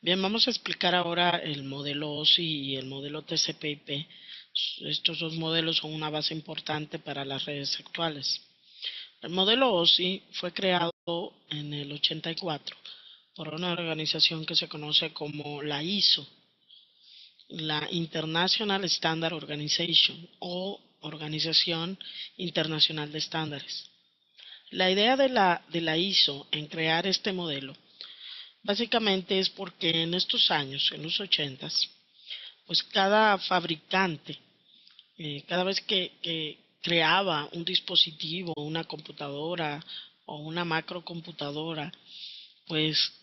Bien, vamos a explicar ahora el modelo OSI y el modelo TCP/IP. Estos dos modelos son una base importante para las redes actuales. El modelo OSI fue creado en el 84 por una organización que se conoce como la ISO, la International Standard Organization o Organización Internacional de Estándares. La idea de la ISO en crear este modelo básicamente es porque en estos años, en los 80, pues cada fabricante, cada vez que creaba un dispositivo, una computadora o una macrocomputadora, pues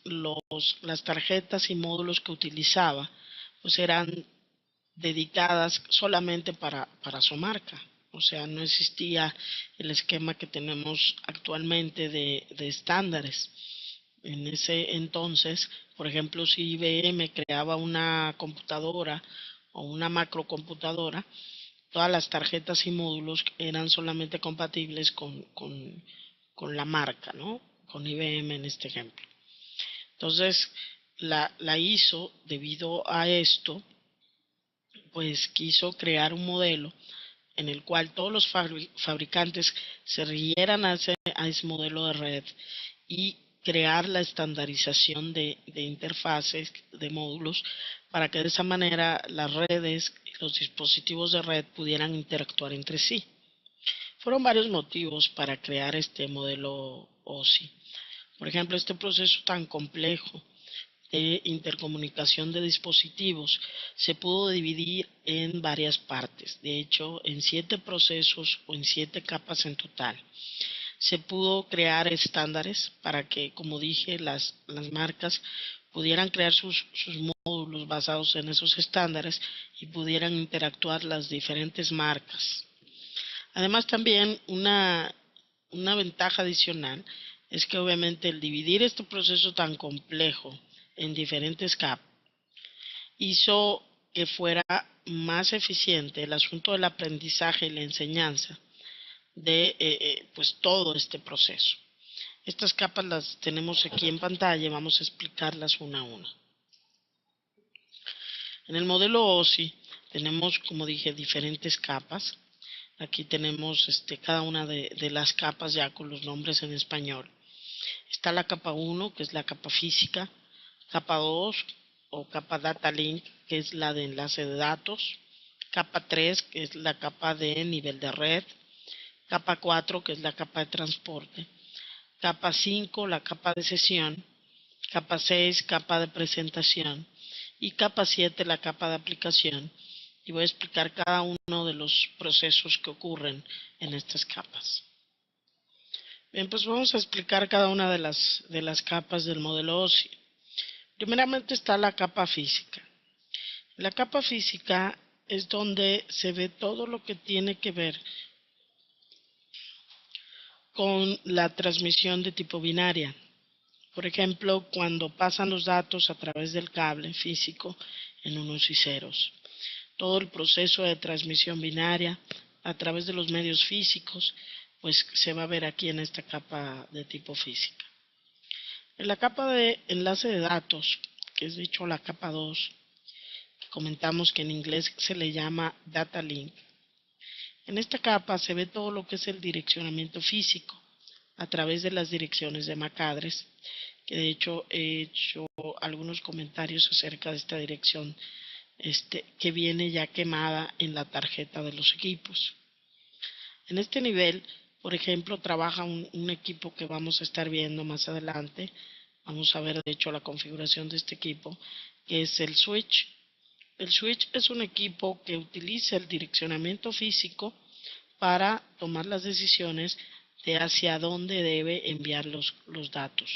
las tarjetas y módulos que utilizaba pues eran dedicadas solamente para su marca. O sea, no existía el esquema que tenemos actualmente de estándares. En ese entonces, por ejemplo, si IBM creaba una computadora o una macrocomputadora, todas las tarjetas y módulos eran solamente compatibles con la marca, ¿no? Con IBM en este ejemplo. Entonces, la ISO, debido a esto, pues quiso crear un modelo en el cual todos los fabricantes se rieran a ese modelo de red y crear la estandarización de interfaces, de módulos, para que de esa manera las redes y los dispositivos de red pudieran interactuar entre sí. Fueron varios motivos para crear este modelo OSI. Por ejemplo, este proceso tan complejo de intercomunicación de dispositivos se pudo dividir en varias partes, de hecho en 7 procesos o en 7 capas en total. Se pudo crear estándares para que, como dije, las marcas pudieran crear sus módulos basados en esos estándares y pudieran interactuar las diferentes marcas. Además, también una ventaja adicional es que obviamente el dividir este proceso tan complejo en diferentes capas hizo que fuera más eficiente el asunto del aprendizaje y la enseñanza de pues todo este proceso. Estas capas las tenemos aquí en pantalla y vamos a explicarlas una a una. En el modelo OSI tenemos, como dije, diferentes capas. Aquí tenemos cada una de las capas ya con los nombres en español. Está la capa 1, que es la capa física, capa 2 o capa data link, que es la de enlace de datos, capa 3, que es la capa de nivel de red, capa 4, que es la capa de transporte, capa 5, la capa de sesión, capa 6, capa de presentación y capa 7, la capa de aplicación. Y voy a explicar cada uno de los procesos que ocurren en estas capas. Bien, pues vamos a explicar cada una de las capas del modelo OSI. Primeramente está la capa física. La capa física es donde se ve todo lo que tiene que ver con la transmisión de tipo binaria. Por ejemplo, cuando pasan los datos a través del cable físico en unos y ceros. Todo el proceso de transmisión binaria a través de los medios físicos, pues se va a ver aquí en esta capa de tipo física. En la capa de enlace de datos, que es de hecho la capa 2, que comentamos que en inglés se le llama data link. En esta capa se ve todo lo que es el direccionamiento físico a través de las direcciones de MAC address, que de hecho he hecho algunos comentarios acerca de esta dirección que viene ya quemada en la tarjeta de los equipos. En este nivel, por ejemplo, trabaja un equipo que vamos a estar viendo más adelante. Vamos a ver de hecho la configuración de este equipo, que es el switch. El switch es un equipo que utiliza el direccionamiento físico para tomar las decisiones de hacia dónde debe enviar los datos.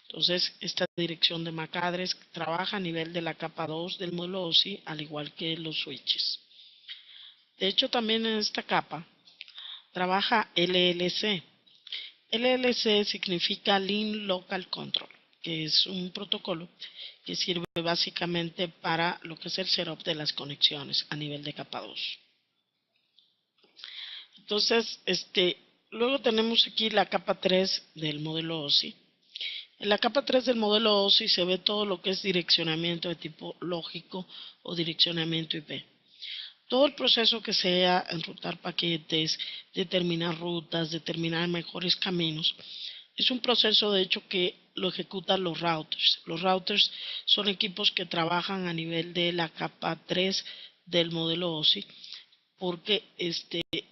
Entonces, esta dirección de MAC address trabaja a nivel de la capa 2 del módulo OSI, al igual que los switches. De hecho, también en esta capa trabaja LLC. LLC significa Link Local Control, que es un protocolo que sirve básicamente para lo que es el setup de las conexiones a nivel de capa 2. Entonces, luego tenemos aquí la capa 3 del modelo OSI. En la capa 3 del modelo OSI se ve todo lo que es direccionamiento de tipo lógico o direccionamiento IP. Todo el proceso que sea enrutar paquetes, determinar rutas, determinar mejores caminos, es un proceso de hecho que lo ejecutan los routers. Los routers son equipos que trabajan a nivel de la capa 3 del modelo OSI porque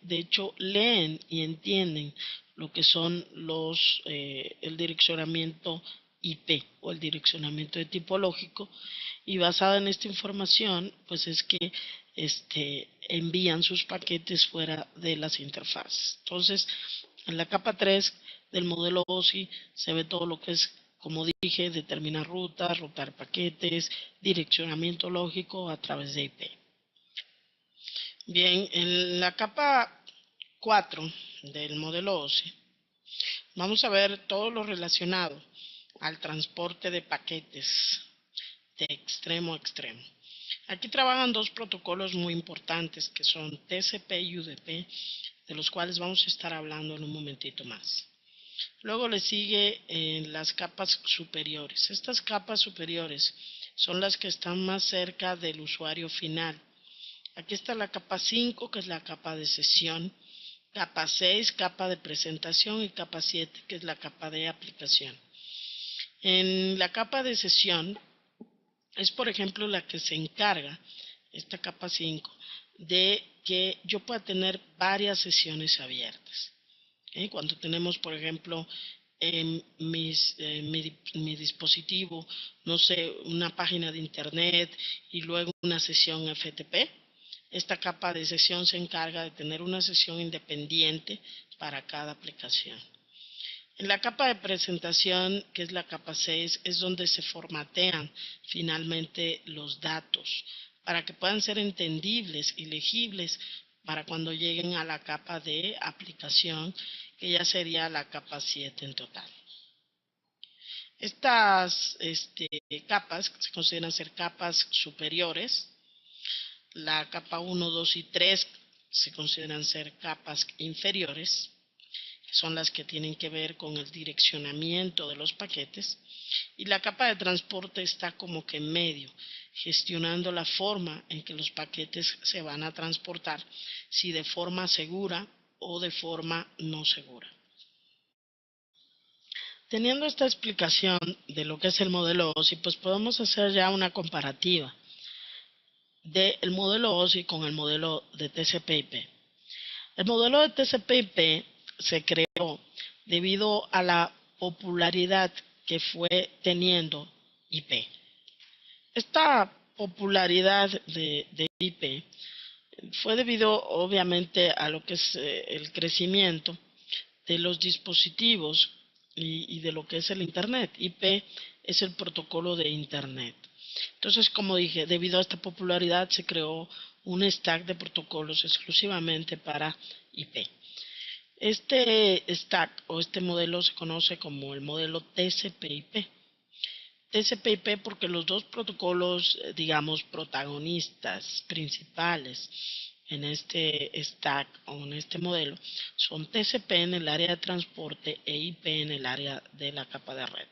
de hecho leen y entienden lo que son el direccionamiento IP o el direccionamiento de tipo lógico, y basada en esta información pues es que envían sus paquetes fuera de las interfaces. Entonces en la capa 3 del modelo OSI se ve todo lo que es, como dije, determinar rutas, rutar paquetes, direccionamiento lógico a través de IP. Bien, en la capa 4 del modelo OSI vamos a ver todo lo relacionado al transporte de paquetes de extremo a extremo. Aquí trabajan dos protocolos muy importantes que son TCP y UDP, de los cuales vamos a estar hablando en un momentito más. Luego le sigue en las capas superiores. Estas capas superiores son las que están más cerca del usuario final. Aquí está la capa 5, que es la capa de sesión, capa 6, capa de presentación, y capa 7, que es la capa de aplicación. En la capa de sesión es, por ejemplo, la que se encarga, esta capa 5, de que yo pueda tener varias sesiones abiertas. Cuando tenemos, por ejemplo, en mi dispositivo, no sé, una página de internet y luego una sesión FTP, esta capa de sesión se encarga de tener una sesión independiente para cada aplicación. En la capa de presentación, que es la capa 6, es donde se formatean finalmente los datos para que puedan ser entendibles y legibles para cuando lleguen a la capa de aplicación, que ya sería la capa 7 en total. Estas capas se consideran ser capas superiores. La capa 1, 2 y 3 se consideran ser capas inferiores, que son las que tienen que ver con el direccionamiento de los paquetes, y la capa de transporte está como que en medio, gestionando la forma en que los paquetes se van a transportar, si de forma segura o de forma no segura. Teniendo esta explicación de lo que es el modelo OSI, pues podemos hacer ya una comparativa del modelo OSI con el modelo de TCP/IP. El modelo de TCP/IP se creó debido a la popularidad que fue teniendo IP. Esta popularidad de IP fue debido obviamente a lo que es el crecimiento de los dispositivos y de lo que es el Internet. IP es el protocolo de Internet. Entonces, como dije, debido a esta popularidad se creó un stack de protocolos exclusivamente para IP. Este stack o este modelo se conoce como el modelo TCP/IP. TCP/IP porque los dos protocolos, digamos, protagonistas, principales en este stack o en este modelo son TCP en el área de transporte e IP en el área de la capa de red.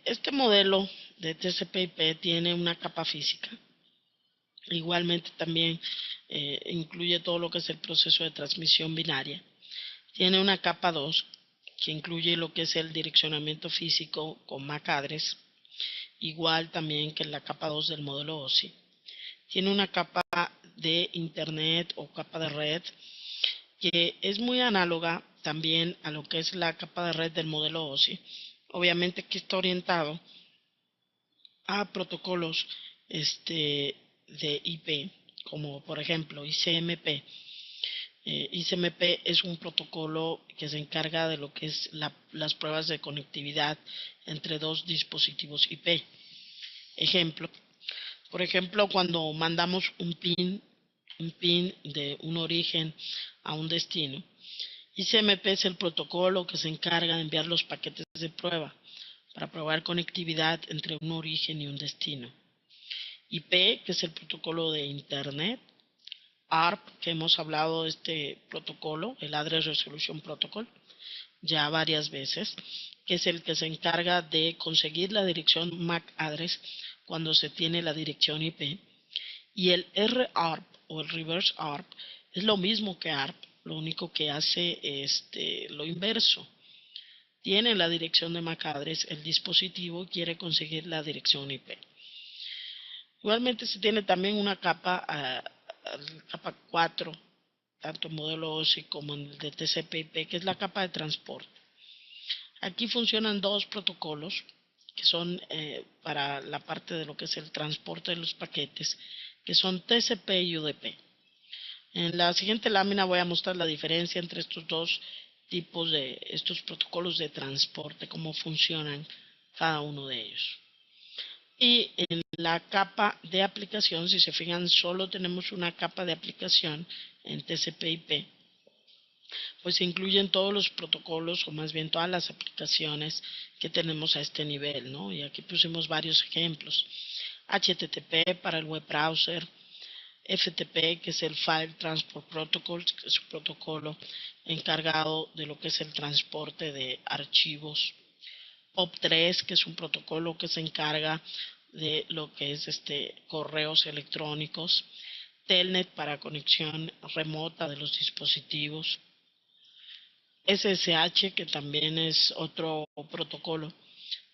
Este modelo de TCP/IP tiene una capa física. Igualmente también incluye todo lo que es el proceso de transmisión binaria. Tiene una capa 2 que incluye lo que es el direccionamiento físico con MAC address, igual también que en la capa 2 del modelo OSI. Tiene una capa de internet o capa de red que es muy análoga también a lo que es la capa de red del modelo OSI. Obviamente que está orientado a protocolos de IP, como por ejemplo ICMP. ICMP es un protocolo que se encarga de lo que es las pruebas de conectividad entre dos dispositivos IP. Ejemplo, por ejemplo, cuando mandamos un PIN de un origen a un destino, ICMP es el protocolo que se encarga de enviar los paquetes de prueba para probar conectividad entre un origen y un destino. IP, que es el protocolo de Internet. ARP, que hemos hablado de este protocolo, el Address Resolution Protocol, ya varias veces. que es el que se encarga de conseguir la dirección MAC address cuando se tiene la dirección IP. Y el RARP o el Reverse ARP es lo mismo que ARP, lo único que hace lo inverso. Tiene la dirección de MAC address, el dispositivo quiere conseguir la dirección IP. Igualmente se tiene también una capa, capa 4, tanto en modelo OSI como en el de TCP/IP, que es la capa de transporte. Aquí funcionan dos protocolos que son para la parte de lo que es el transporte de los paquetes, que son TCP y UDP. En la siguiente lámina voy a mostrar la diferencia entre estos dos tipos de estos protocolos de transporte, cómo funcionan cada uno de ellos. Y en la capa de aplicación, si se fijan, solo tenemos una capa de aplicación en TCP/IP, pues se incluyen todos los protocolos o más bien todas las aplicaciones que tenemos a este nivel, ¿no? Y aquí pusimos varios ejemplos. HTTP para el web browser, FTP, que es el File Transport Protocol, que es un protocolo encargado de lo que es el transporte de archivos. POP3, que es un protocolo que se encarga de lo que es correos electrónicos. Telnet para conexión remota de los dispositivos. SSH, que también es otro protocolo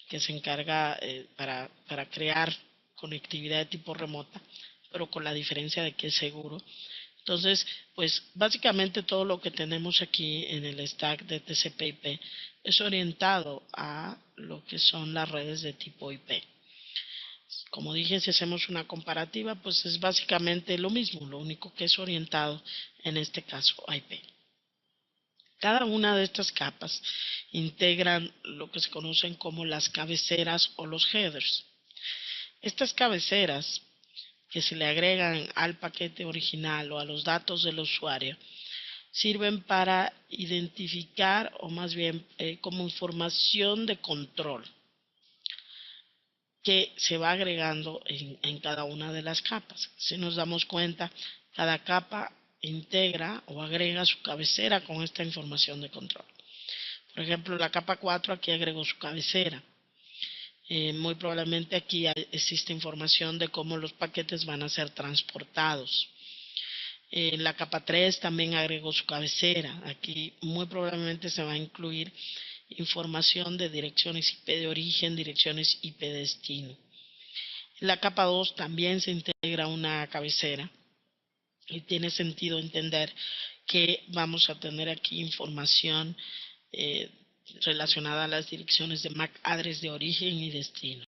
que se encarga para crear conectividad de tipo remota, pero con la diferencia de que es seguro. Entonces, pues básicamente todo lo que tenemos aquí en el stack de TCP/IP es orientado a lo que son las redes de tipo IP. Como dije, si hacemos una comparativa, pues es básicamente lo mismo, lo único que es orientado en este caso a IP. Cada una de estas capas integran lo que se conocen como las cabeceras o los headers. Estas cabeceras que se le agregan al paquete original o a los datos del usuario sirven para identificar o más bien como información de control que se va agregando en cada una de las capas. Si nos damos cuenta, cada capa integra o agrega su cabecera con esta información de control. Por ejemplo, la capa 4 aquí agregó su cabecera. Muy probablemente aquí existe información de cómo los paquetes van a ser transportados. La capa 3 también agregó su cabecera. Aquí muy probablemente se va a incluir información de direcciones IP de origen, direcciones IP de destino. En la capa 2 también se integra una cabecera y tiene sentido entender que vamos a tener aquí información relacionada a las direcciones de MAC address de origen y destino.